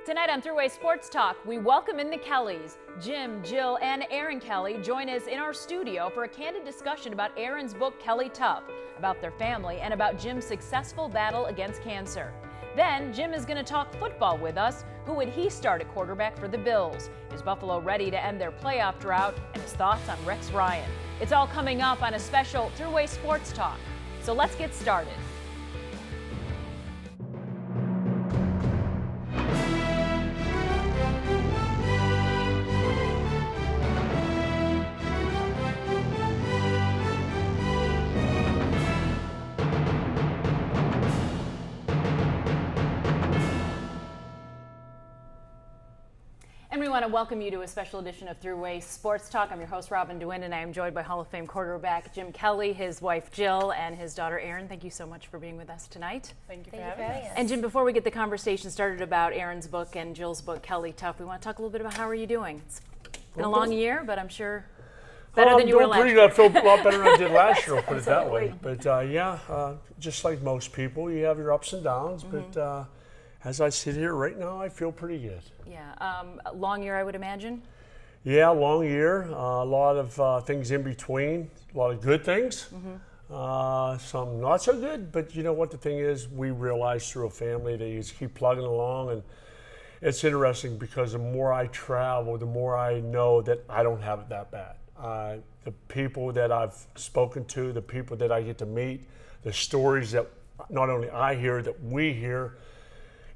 Tonight on Thruway Sports Talk, we welcome in the Kellys. Jim, Jill, and Aaron Kelly join us in our studio for a candid discussion about Aaron's book, Kelly Tough, about their family, and about Jim's successful battle against cancer. Then, Jim is going to talk football with us. Who would he start at quarterback for the Bills? Is Buffalo ready to end their playoff drought? And his thoughts on Rex Ryan. It's all coming up on a special Thruway Sports Talk. So let's get started. And we want to welcome you to a special edition of Thruway Sports Talk. I'm your host, Robin DeWind, and I am joined by Hall of Fame quarterback Jim Kelly, his wife Jill, and his daughter Erin. Thank you so much for being with us tonight. Thank you for having us. And Jim, before we get the conversation started about Aaron's book and Jill's book, Kelly Tough, we want to talk a little bit about how are you doing? It's been a long year, but I'm sure better than you were last year. I feel a lot better than I did last year, I'll put it that way. But just like most people, you have your ups and downs, but as I sit here right now, I feel pretty good. Yeah, a long year, I would imagine. Yeah, long year. A lot of things in between. A lot of good things. Some not so good. But you know what the thing is? We realize through a family that you just keep plugging along, and it's interesting because the more I travel, the more I know that I don't have it that bad. The people that I've spoken to, the people that I get to meet, the stories that not only I hear, that we hear.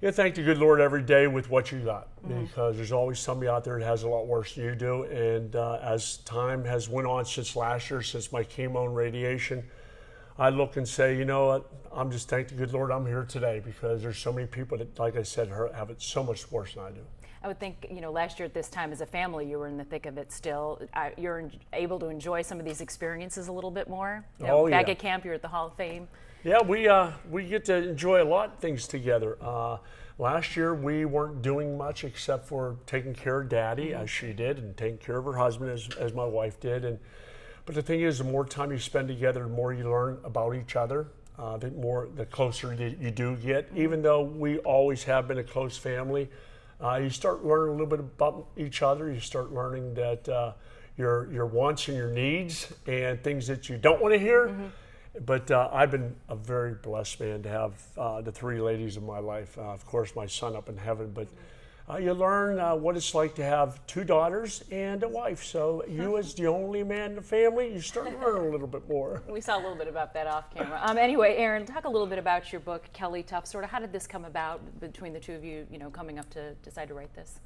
You thank the good Lord every day with what you got, because there's always somebody out there that has a lot worse than you do. And as time has went on since last year, since my chemo and radiation, I look and say, you know what, I'm just thank the good Lord I'm here today, because there's so many people that, like I said, have it so much worse than I do. I would think, last year at this time as a family, you were in the thick of it still. You're able to enjoy some of these experiences a little bit more. Back at camp, you're at the Hall of Fame. Yeah, we get to enjoy a lot of things together. Last year, we weren't doing much except for taking care of Daddy, as she did, and taking care of her husband, as my wife did. But the thing is, the more time you spend together, the more you learn about each other. The closer you do get. Even though we always have been a close family, you start learning a little bit about each other. You start learning that your wants and your needs and things that you don't want to hear. But I've been a very blessed man to have the three ladies in my life. Of course, my son up in heaven. But you learn what it's like to have two daughters and a wife. So you, as the only man in the family, you start learning a little bit more. We saw a little bit about that off camera. Anyway, Aaron, talk a little bit about your book, Kelly Tough. Sort of, how did this come about between the two of you? Coming up to decide to write this.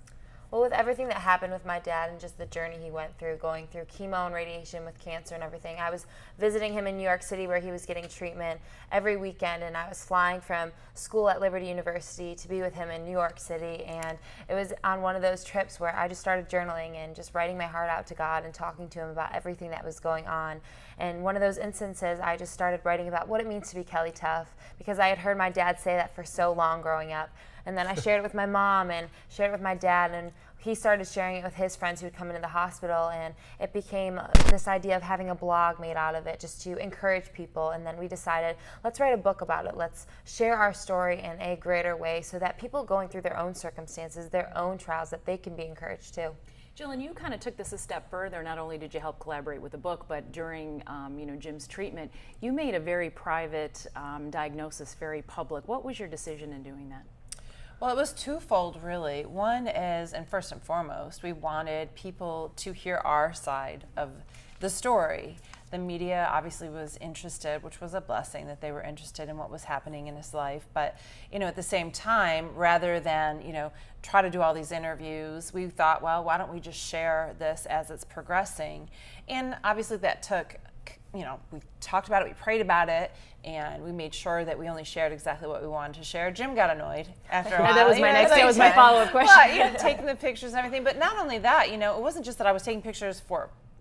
Well, with everything that happened with my dad and just the journey he went through, going through chemo and radiation with cancer and everything, I was visiting him in New York City where he was getting treatment every weekend, and I was flying from school at Liberty University to be with him in New York City. And it was on one of those trips where I just started journaling and just writing my heart out to God and talking to him about everything that was going on. And one of those instances, I just started writing about what it means to be Kelly Tough, because I had heard my dad say that for so long growing up. And then I shared it with my mom and shared it with my dad, and he started sharing it with his friends who would come into the hospital, and it became this idea of having a blog made out of it just to encourage people. And then we decided, let's write a book about it. Let's share our story in a greater way so that people going through their own circumstances, their own trials, that they can be encouraged too. Jill, and you kind of took this a step further. Not only did you help collaborate with the book, but during Jim's treatment, you made a very private diagnosis very public. What was your decision in doing that? Well, it was twofold, really. One is, and first and foremost, we wanted people to hear our side of the story. The media obviously was interested, which was a blessing that they were interested in what was happening in his life. But, at the same time, rather than, try to do all these interviews, we thought, well, why don't we just share this as it's progressing? And obviously that took, we talked about it, we prayed about it, and we made sure that we only shared exactly what we wanted to share. Jim got annoyed after a while. That was my follow-up question. Well, taking the pictures and everything. But not only that, it wasn't just that I was taking pictures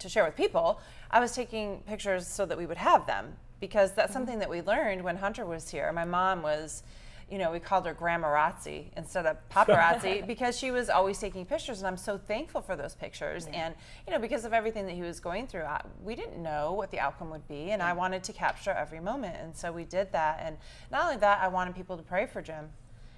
to share with people. I was taking pictures so that we would have them, because that's something that we learned when Hunter was here. My mom was, we called her Grandmarazzi instead of paparazzi because she was always taking pictures, and I'm so thankful for those pictures. Yeah. And, because of everything that he was going through, we didn't know what the outcome would be, and I wanted to capture every moment, and so we did that. And not only that, I wanted people to pray for Jim.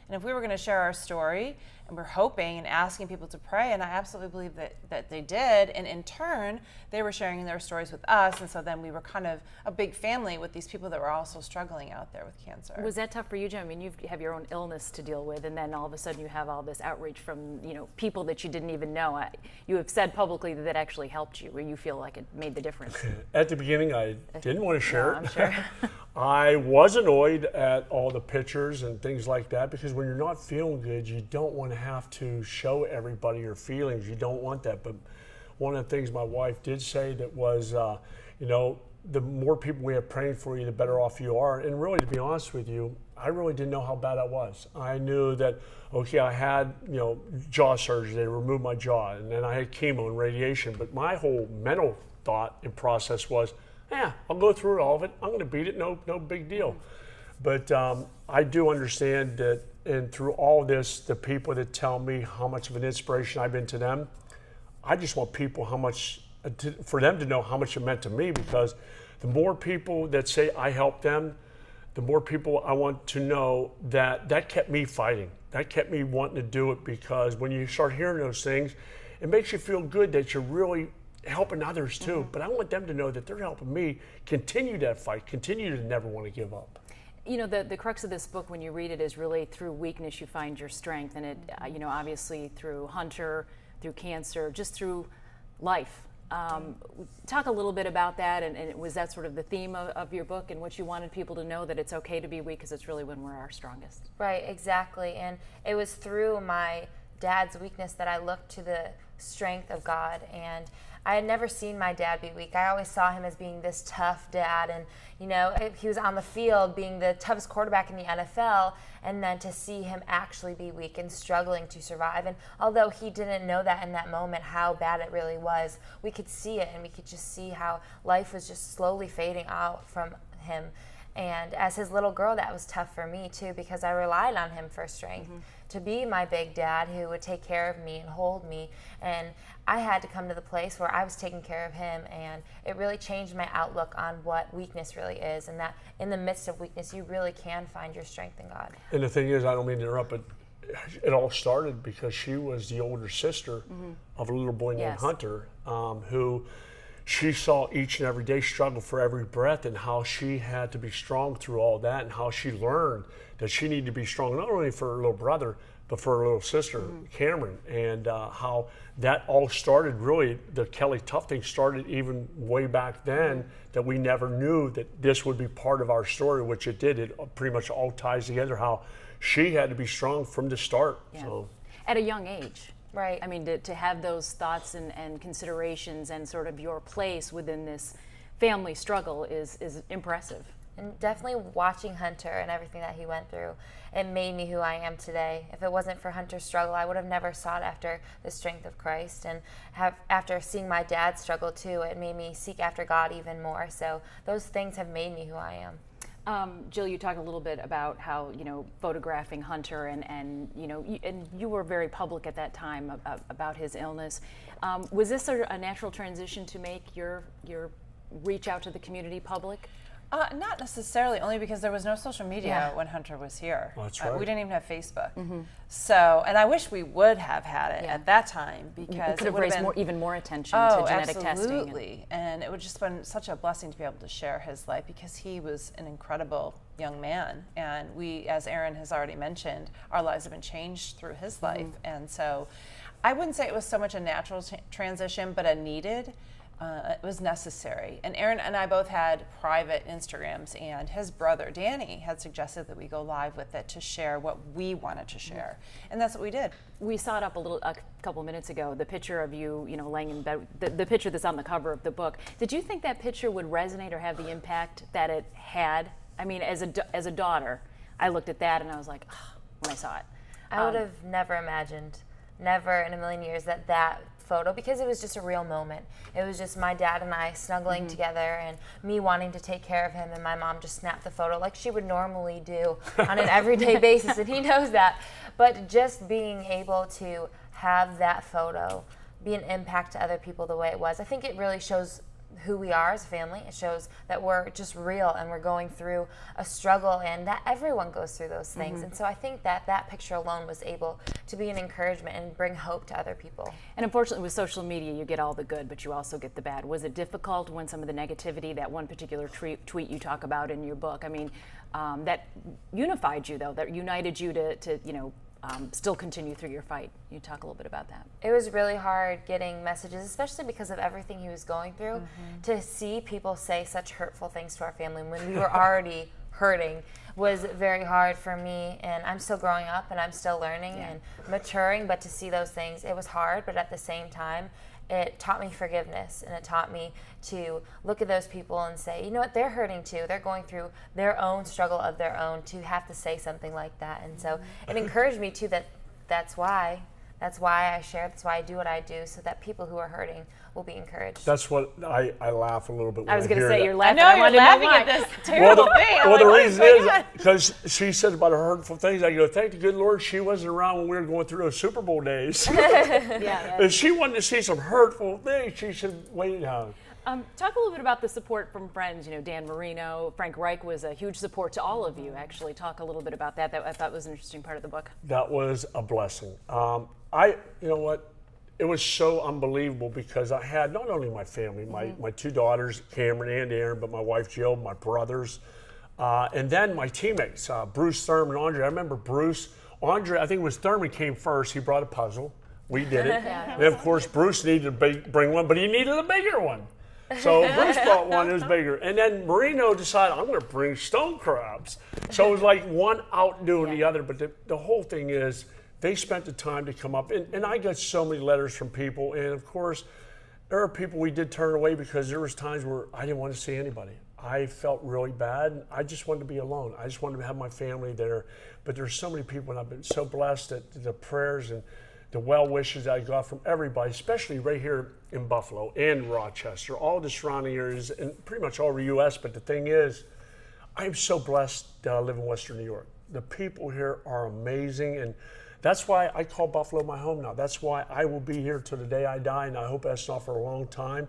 And if we were going to share our story, and we're hoping and asking people to pray, and I absolutely believe that they did, and in turn, they were sharing their stories with us, and so then we were kind of a big family with these people that were also struggling out there with cancer. Was that tough for you, Jim? I mean, you have your own illness to deal with, and then all of a sudden you have all this outreach from, people that you didn't even know. You have said publicly that actually helped you, where you feel like it made the difference. At the beginning, I didn't want to share it. I'm sure. I was annoyed at all the pictures and things like that, because when you're not feeling good, you don't want to have to show everybody your feelings. You don't want that. But one of the things my wife did say that was, the more people we have praying for you, the better off you are. And really, to be honest with you, I really didn't know how bad I was. I knew that, okay, I had, jaw surgery. They removed my jaw, and then I had chemo and radiation. But my whole mental thought and process was, I'll go through all of it. I'm going to beat it. No big deal. But I do understand that, and through all this, the people that tell me how much of an inspiration I've been to them, I just want people for them to know how much it meant to me, because the more people that say I helped them, the more people I want to know that kept me fighting. That kept me wanting to do it, because when you start hearing those things, it makes you feel good that you're really helping others too. Mm-hmm. But I want them to know that they're helping me continue that fight, continue to never want to give up. The crux of this book, when you read it, is really through weakness you find your strength. And it, obviously through Hunter, through cancer, just through life. Talk a little bit about that, and was that sort of the theme of your book, and what you wanted people to know, that it's okay to be weak, because it's really when we're our strongest? Right, exactly. And it was through my dad's weakness that I looked to the strength of God. And I had never seen my dad be weak. I always saw him as being this tough dad, and he was on the field being the toughest quarterback in the NFL, and then to see him actually be weak and struggling to survive. And although he didn't know that in that moment how bad it really was, we could see it, and we could just see how life was just slowly fading out from him. And as his little girl, that was tough for me too, because I relied on him for strength, to be my big dad who would take care of me and hold me. And I had to come to the place where I was taking care of him, and it really changed my outlook on what weakness really is, and that in the midst of weakness, you really can find your strength in God. And the thing is, I don't mean to interrupt, but it all started because she was the older sister of a little boy named Hunter, who she saw each and every day struggle for every breath, and how she had to be strong through all that, and how she learned that she needed to be strong not only for her little brother, but for her little sister, Cameron, and how that all started. Really, the Kelly Tough thing started even way back then, that we never knew that this would be part of our story, which it did. It pretty much all ties together, how she had to be strong from the start. Yeah. So. At a young age. Right. I mean, to have those thoughts and considerations and sort of your place within this family struggle is impressive. And definitely watching Hunter and everything that he went through, it made me who I am today. If it wasn't for Hunter's struggle, I would have never sought after the strength of Christ. And after seeing my dad struggle too, it made me seek after God even more. So those things have made me who I am. Jill, you talked a little bit about how, photographing Hunter and you were very public at that time about his illness. Was this a natural transition to make your reach out to the community public? Not necessarily, only because there was no social media when Hunter was here. Oh, that's right. We didn't even have Facebook. So, and I wish we would have had it at that time, because it could have raised even more attention to genetic testing. Absolutely. And it would just been such a blessing to be able to share his life, because he was an incredible young man. And we, as Aaron has already mentioned, our lives have been changed through his life. And so I wouldn't say it was so much a natural transition, but a needed. It was necessary. And Aaron and I both had private Instagrams, and his brother Danny had suggested that we go live with it to share what we wanted to share, and that's what we did. We saw it up a couple minutes ago, the picture of you, laying in bed, the picture that's on the cover of the book. Did you think that picture would resonate or have the impact that it had? I mean, as a daughter, I looked at that and I was like, when I saw it. I would have never imagined, never in a million years, that photo, because it was just a real moment. It was just my dad and I snuggling together, and me wanting to take care of him, and my mom just snapped the photo like she would normally do on an everyday basis, and he knows that. But just being able to have that photo be an impact to other people the way it was, I think it really shows who we are as a family. It shows that we're just real and we're going through a struggle, and that everyone goes through those things. And so I think that picture alone was able to be an encouragement and bring hope to other people. And unfortunately, with social media, you get all the good, but you also get the bad. Was it difficult when some of the negativity, that one particular tweet you talk about in your book, I mean, that unified you, though, that united you to still continue through your fight? You talk a little bit about that. It was really hard getting messages, especially because of everything he was going through, to see people say such hurtful things to our family when we were already hurting was very hard for me. And I'm still growing up and I'm still learning and maturing, but to see those things, it was hard, but at the same time, it taught me forgiveness, and it taught me to look at those people and say, you know what, they're hurting too. They're going through their own struggle of their own, to have to say something like that. And so it encouraged me too, that's why I share, that's why I do what I do, so that people who are hurting will be encouraged. That's what I laugh a little bit when I was going to hear say, that. you're laughing. I know you're laughing at at this terrible thing. Well, the like, reason what's is going on? because she said about her hurtful things. I go, thank the good Lord she wasn't around when we were going through those Super Bowl days. If she wanted to see some hurtful things, she should wait out. Talk a little bit about the support from friends. Dan Marino, Frank Reich was a huge support to all of you. Actually, talk a little bit about that. That I thought was an interesting part of the book. That was a blessing. You know what? It was so unbelievable because I had not only my family, my two daughters, Cameron and Aaron, but my wife Jill, my brothers, and then my teammates, Bruce, Thurman, Andre. I remember Bruce, Andre, I think it was Thurman came first. He brought a puzzle. We did it. And of course, Bruce needed to bring one, but he needed a bigger one. So Bruce brought one that was bigger. And then Marino decided, I'm going to bring stone crabs. So it was like one outdoing the other. But the whole thing is, they spent the time to come up. And I got so many letters from people. And of course, there are people we did turn away because there was times where I didn't want to see anybody. I felt really bad. I just wanted to be alone. I just wanted to have my family there. But there's so many people, and I've been so blessed that the prayers and the well wishes I got from everybody, especially right here in Buffalo and Rochester, all the surrounding areas, and pretty much all over the U.S. But the thing is, I'm so blessed that I live in Western New York. The people here are amazing, and that's why I call Buffalo my home now. That's why I will be here till the day I die, and I hope that's not for a long time.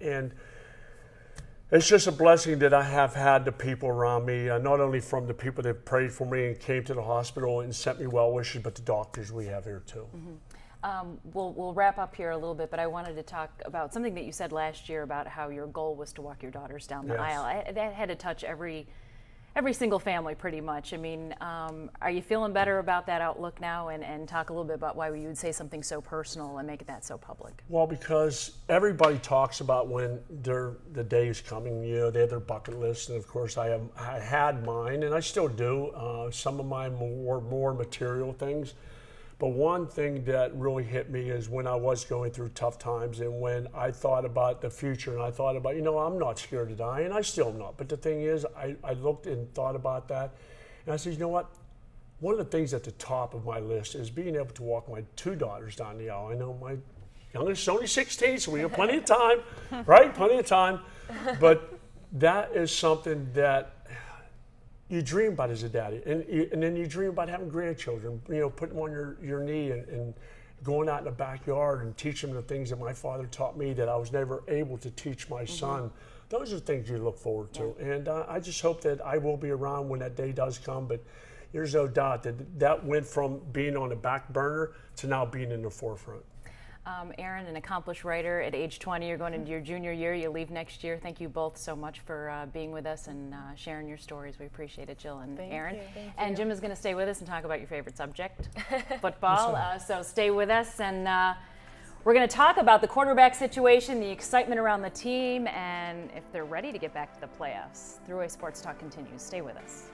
And it's just a blessing that I have had the people around me, not only from the people that prayed for me and came to the hospital and sent me well wishes, but the doctors we have here too. We'll wrap up here a little bit, but I wanted to talk about something that you said last year about how your goal was to walk your daughters down the aisle. That had to touch every single family pretty much. I mean, are you feeling better about that outlook now? And talk a little bit about why you would say something so personal and make that so public. Well, because everybody talks about when the day is coming, they have their bucket list, and of course I had mine, and I still do. Some of mine were more material things. But one thing that really hit me is when I was going through tough times and when I thought about the future and I thought about, I'm not scared to die, and I still am not. But the thing is, I looked and thought about that, and I said, you know what? One of the things at the top of my list is being able to walk my two daughters down the aisle. I know my youngest is only 16, so we have plenty of time, right? Plenty of time. But that is something that you dream about as a daddy, and then you dream about having grandchildren, putting them on your knee and going out in the backyard and teaching them the things that my father taught me that I was never able to teach my son. Those are things you look forward to. And I just hope that I will be around when that day does come, but there's no doubt that went from being on the back burner to now being in the forefront. Aaron, an accomplished writer at age 20, you're going into your junior year, you leave next year. Thank you both so much for being with us and sharing your stories. We appreciate it, Jill and Aaron. Thank you. And Jim is going to stay with us and talk about your favorite subject, football. So stay with us, and we're going to talk about the quarterback situation, the excitement around the team, and if they're ready to get back to the playoffs. Thruway Sports Talk continues. Stay with us.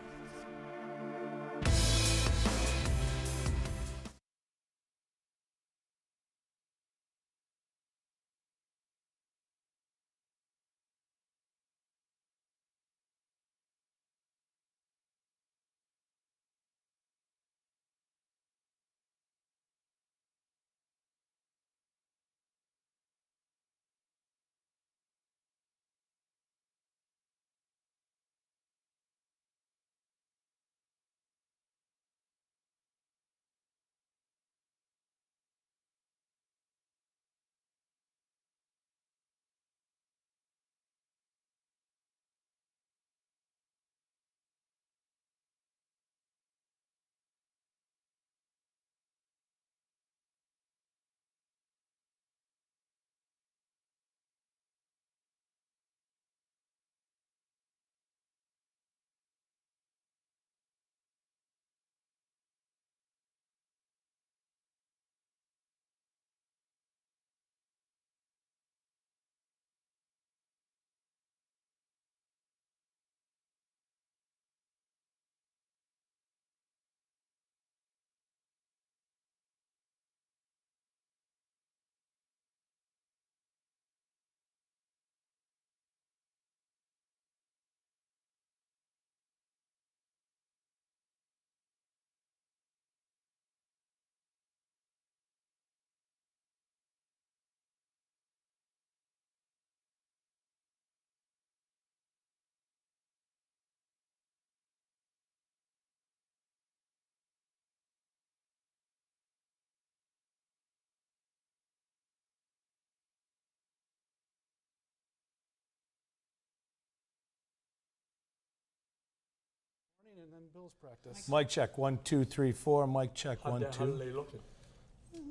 and then Bill's practice. Mic check, 1, 2, 3, 4. Mic check, How 1, are 2. they looking?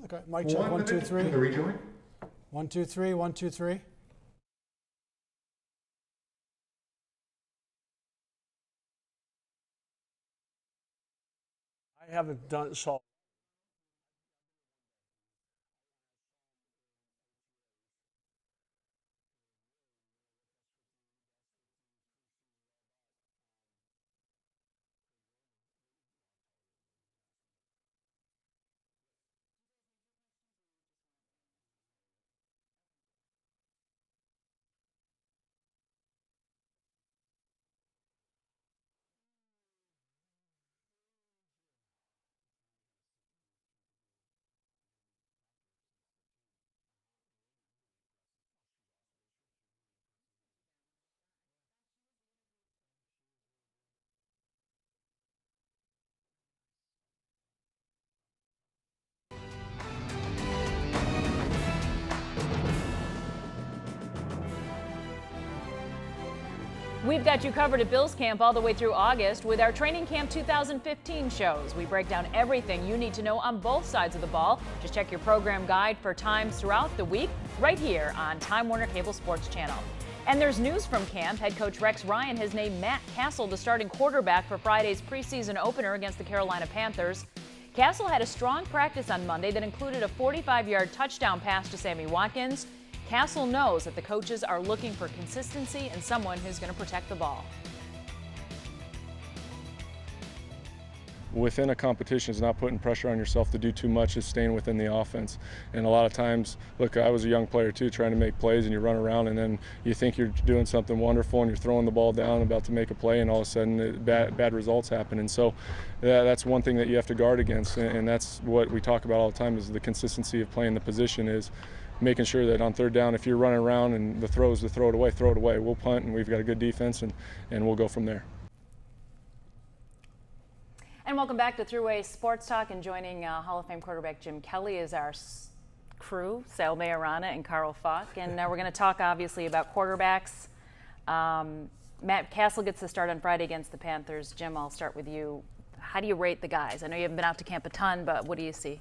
Okay, mic check, 1, 2, 3. The rejoin? 1, 2, 3, 1, 2, 3. I haven't done so. We've got you covered at Bills Camp all the way through August with our Training Camp 2015 shows. We break down everything you need to know on both sides of the ball. Just check your program guide for times throughout the week right here on Time Warner Cable Sports Channel. And there's news from camp. Head coach Rex Ryan has named Matt Cassel the starting quarterback for Friday's preseason opener against the Carolina Panthers. Cassel had a strong practice on Monday that included a 45-yard touchdown pass to Sammy Watkins. Cassel knows that the coaches are looking for consistency and someone who's going to protect the ball. Within a competition is not putting pressure on yourself to do too much, is staying within the offense. And a lot of times, look, I was a young player too, trying to make plays, and you run around and then you think you're doing something wonderful and you're throwing the ball down, about to make a play, and all of a sudden bad results happen. And so that's one thing that you have to guard against, and that's what we talk about all the time, is the consistency of playing the position, is making sure that on third down, if you're running around and the throw is to throw it away, throw it away. We'll punt, and we've got a good defense, and we'll go from there. And welcome back to Thruway Sports Talk. And joining Hall of Fame quarterback Jim Kelly is our crew, Sal Mayorana and Carl Falk. And we're going to talk, obviously, about quarterbacks. Matt Cassel gets the start on Friday against the Panthers. Jim, I'll start with you. How do you rate the guys? I know you haven't been out to camp a ton, but what do you see?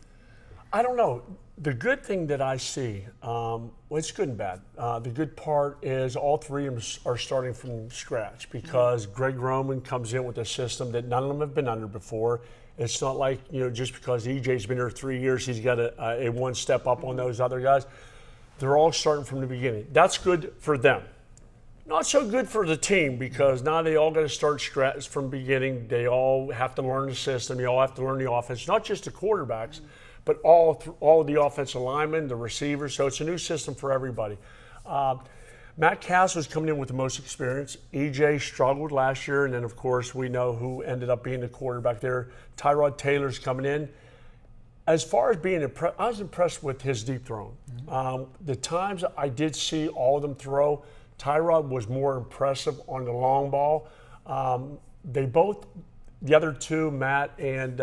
I don't know. The good thing that I see, well, it's good and bad. The good part is all three of them are starting from scratch, because Greg Roman comes in with a system that none of them have been under before. It's not like, just because EJ's been here 3 years, he's got a one step up on those other guys. They're all starting from the beginning. That's good for them. Not so good for the team, because now they all got to start scratch from the beginning. They all have to learn the system. They all have to learn the offense, not just the quarterbacks, but all the offensive linemen, the receivers. So it's a new system for everybody. Matt Cassel is coming in with the most experience. EJ struggled last year, and then, of course, we know who ended up being the quarterback there. Tyrod Taylor's coming in. As far as being impressed, I was impressed with his deep throwing. The times I did see all of them throw, Tyrod was more impressive on the long ball. The other two, Matt and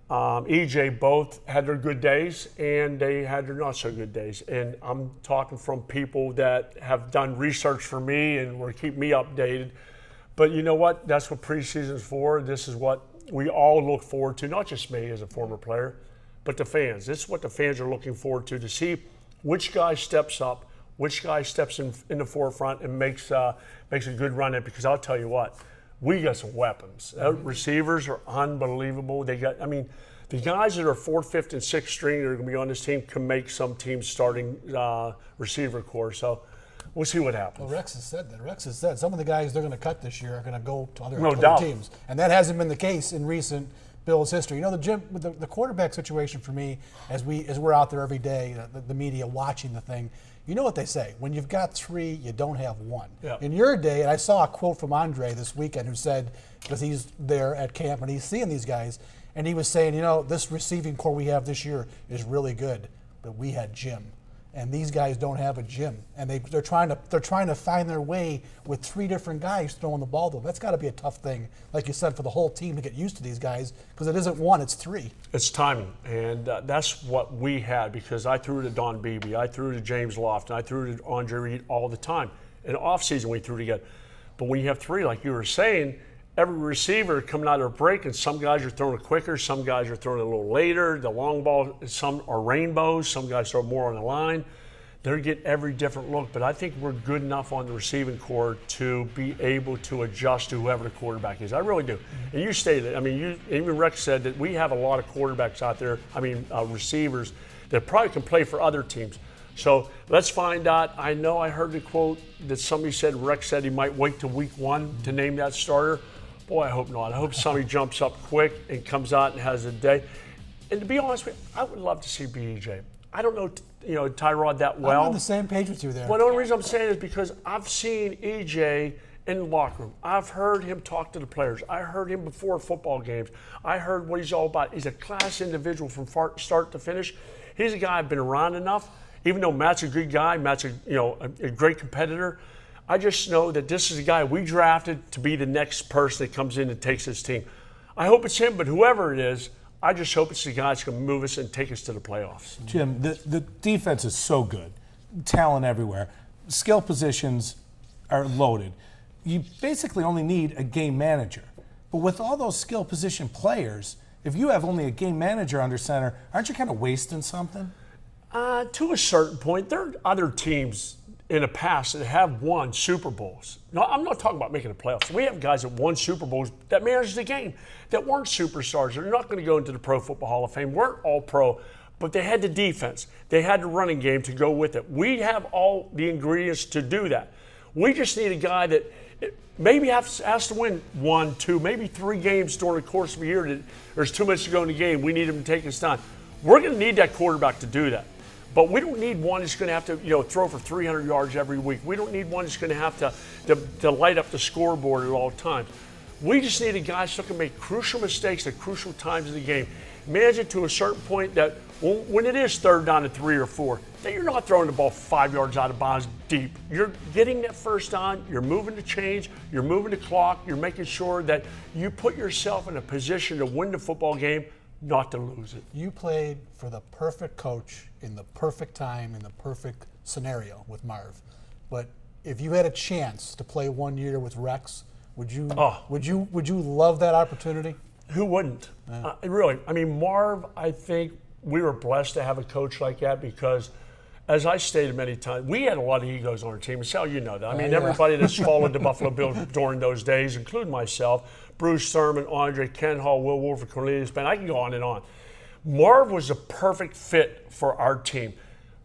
EJ, both had their good days, and they had their not so good days. And I'm talking from people that have done research for me and will keep me updated. But you know what? That's what preseason's for. This is what we all look forward to, not just me as a former player, but the fans. This is what the fans are looking forward to see which guy steps up, which guy steps in the forefront and makes a good run at it. Because I'll tell you what, we got some weapons. Receivers are unbelievable. The guys that are 4th, 5th, and 6th string that are going to be on this team can make some teams starting receiver core. So we'll see what happens. Well, Rex has said that. Rex has said some of the guys they're going to cut this year are going to go to other teams. And that hasn't been the case in recent Bills history. The quarterback situation for me, as we're out there every day, the media watching the thing, you know what they say. When you've got three, you don't have one. Yeah. In your day, and I saw a quote from Andre this weekend who said, because he's there at camp and he's seeing these guys, and he was saying, this receiving core we have this year is really good, but we had Jim. And these guys don't have a Jim, and they're trying to find their way with three different guys throwing the ball to them. That's got to be a tough thing, like you said, for the whole team to get used to these guys, because it isn't one, it's three. It's timing, and that's what we had, because I threw to Don Beebe, I threw to James Lofton, I threw to Andre Reed all the time. In off season, we threw together. But when you have three, like you were saying, every receiver coming out of a break, and some guys are throwing it quicker, some guys are throwing it a little later. The long ball, some are rainbows, some guys throw more on the line. They're getting every different look, but I think we're good enough on the receiving corps to be able to adjust to whoever the quarterback is. I really do. And you stated, I mean, even Rex said that we have a lot of quarterbacks out there, receivers, that probably can play for other teams. So let's find out. I know I heard the quote that somebody said, Rex said he might wait till week 1 to name that starter. Boy, I hope not. I hope somebody jumps up quick and comes out and has a day. And to be honest with you, I would love to see BJ. I don't know, Tyrod that well. I'm on the same page with you there. Well, the only reason I'm saying is because I've seen EJ in the locker room. I've heard him talk to the players. I heard him before football games. I heard what he's all about. He's a class individual from start to finish. He's a guy I've been around enough. Even though Matt's a good guy, Matt's a great competitor, I just know that this is a guy we drafted to be the next person that comes in and takes his team. I hope it's him, but whoever it is, I just hope it's the guy that's going to move us and take us to the playoffs. Jim, the defense is so good. Talent everywhere. Skill positions are loaded. You basically only need a game manager. But with all those skill position players, if you have only a game manager under center, aren't you kind of wasting something? To a certain point, there are other teams in the past that have won Super Bowls. No, I'm not talking about making the playoffs. We have guys that won Super Bowls that managed the game, that weren't superstars. They're not going to go into the Pro Football Hall of Fame, weren't all pro, but they had the defense. They had the running game to go with it. We have all the ingredients to do that. We just need a guy that maybe has to win 1, 2, maybe 3 games during the course of a year. That there's too much to go in the game. We need him to take his time. We're going to need that quarterback to do that. But we don't need one that's going to have to, throw for 300 yards every week. We don't need one that's going to have to light up the scoreboard at all times. We just need a guy who can make crucial mistakes at crucial times of the game. Manage it to a certain point that when it is 3rd down and 3 or 4, that you're not throwing the ball 5 yards out of bounds deep. You're getting that first down. You're moving the chains. You're moving the clock. You're making sure that you put yourself in a position to win the football game, not to lose it. You played for the perfect coach in the perfect time in the perfect scenario with Marv. But if you had a chance to play 1 year with Rex, would you love that opportunity? Who wouldn't? Really. I mean, Marv, I think we were blessed to have a coach like that because, as I stated many times, we had a lot of egos on our team. And Sal, you know that. I mean, everybody that's followed the Buffalo Bills during those days, including myself, Bruce Thurman, Andre, Ken Hall, Will Wolford, Cornelius Ben, I can go on and on. Marv was a perfect fit for our team.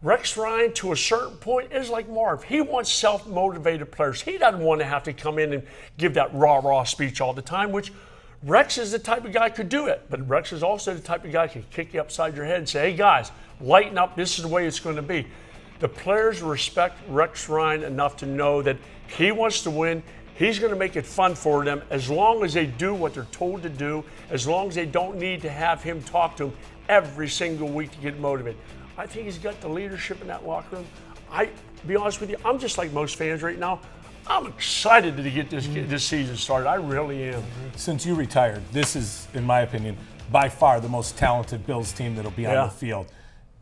Rex Ryan, to a certain point, is like Marv. He wants self-motivated players. He doesn't want to have to come in and give that rah-rah speech all the time, which Rex is the type of guy who could do it. But Rex is also the type of guy who can kick you upside your head and say, hey, guys, lighten up. This is the way it's going to be. The players respect Rex Ryan enough to know that he wants to win. He's going to make it fun for them as long as they do what they're told to do, as long as they don't need to have him talk to them every single week to get motivated. I think he's got the leadership in that locker room. To be honest with you, I'm just like most fans right now. I'm excited to get this season started. I really am. Since you retired, this is, in my opinion, by far the most talented Bills team that'll be on the field.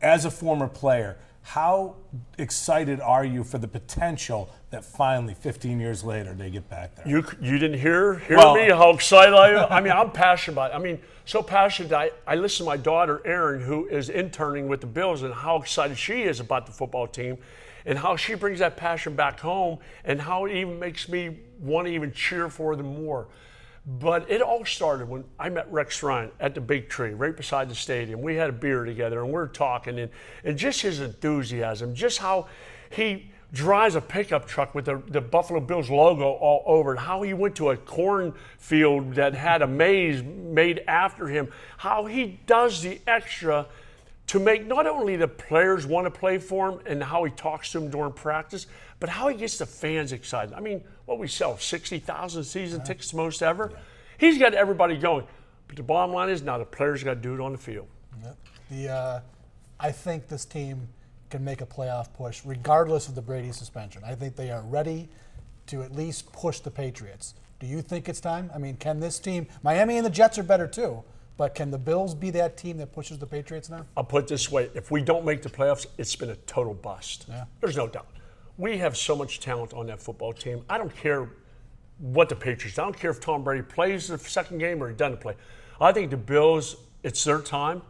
As a former player, how excited are you for the potential that finally, 15 years later, they get back there? You didn't hear me, how excited I am? I mean, I'm passionate about it. I mean, so passionate, I listen to my daughter, Erin, who is interning with the Bills, and how excited she is about the football team, and how she brings that passion back home, and how it even makes me want to even cheer for them more. But it all started when I met Rex Ryan at the Big Tree, right beside the stadium. We had a beer together, and we're talking, and just his enthusiasm, just how he drives a pickup truck with the Buffalo Bills logo all over it, how he went to a cornfield that had a maze made after him, how he does the extra to make not only the players want to play for him and how he talks to them during practice, but how he gets the fans excited. I mean, what we sell, 60,000 season tickets most ever? He's got everybody going. But the bottom line is now the players got to do it on the field. Yep. I think this team can make a playoff push regardless of the Brady suspension. I think they are ready to at least push the Patriots. Do you think it's time? I mean, can this team, Miami and the Jets are better too, but can the Bills be that team that pushes the Patriots now? I'll put it this way. If we don't make the playoffs, it's been a total bust. Yeah. There's no doubt. We have so much talent on that football team. I don't care what the Patriots. I don't care if Tom Brady plays the second game or he doesn't play. I think the Bills, it's their time.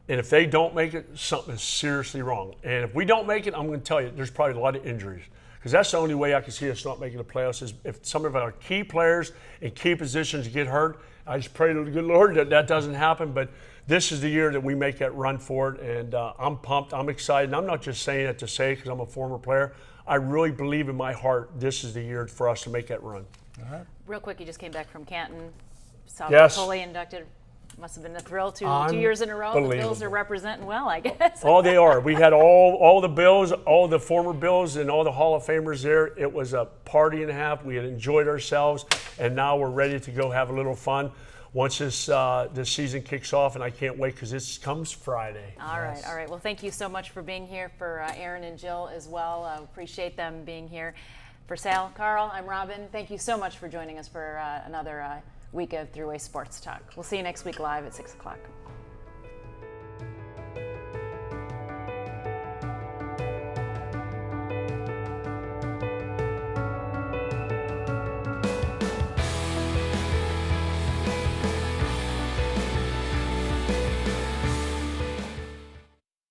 And if they don't make it, something is seriously wrong. And if we don't make it, I'm going to tell you, there's probably a lot of injuries. Because that's the only way I can see us not making the playoffs is if some of our key players in key positions get hurt. I just pray to the good Lord that that doesn't happen. But this is the year that we make that run for it. And I'm pumped. I'm excited. And I'm not just saying it to say because I'm a former player. I really believe in my heart this is the year for us to make that run. All right. Real quick, you just came back from Canton. Saw Yes. Foley inducted. Must have been a thrill 2 years in a row. The Bills Unbelievable. are representing well, I guess. Oh, they are. We had all the Bills, all the former Bills, and all the Hall of Famers there. It was a party and a half. We had enjoyed ourselves, and now we're ready to go have a little fun once this season kicks off, and I can't wait because this comes Friday. All right. Well, thank you so much for being here, for Aaron and Jill as well. Appreciate them being here. For Sal, Carl, I'm Robin. Thank you so much for joining us for another week of Three-Way Sports Talk. We'll see you next week live at 6 o'clock.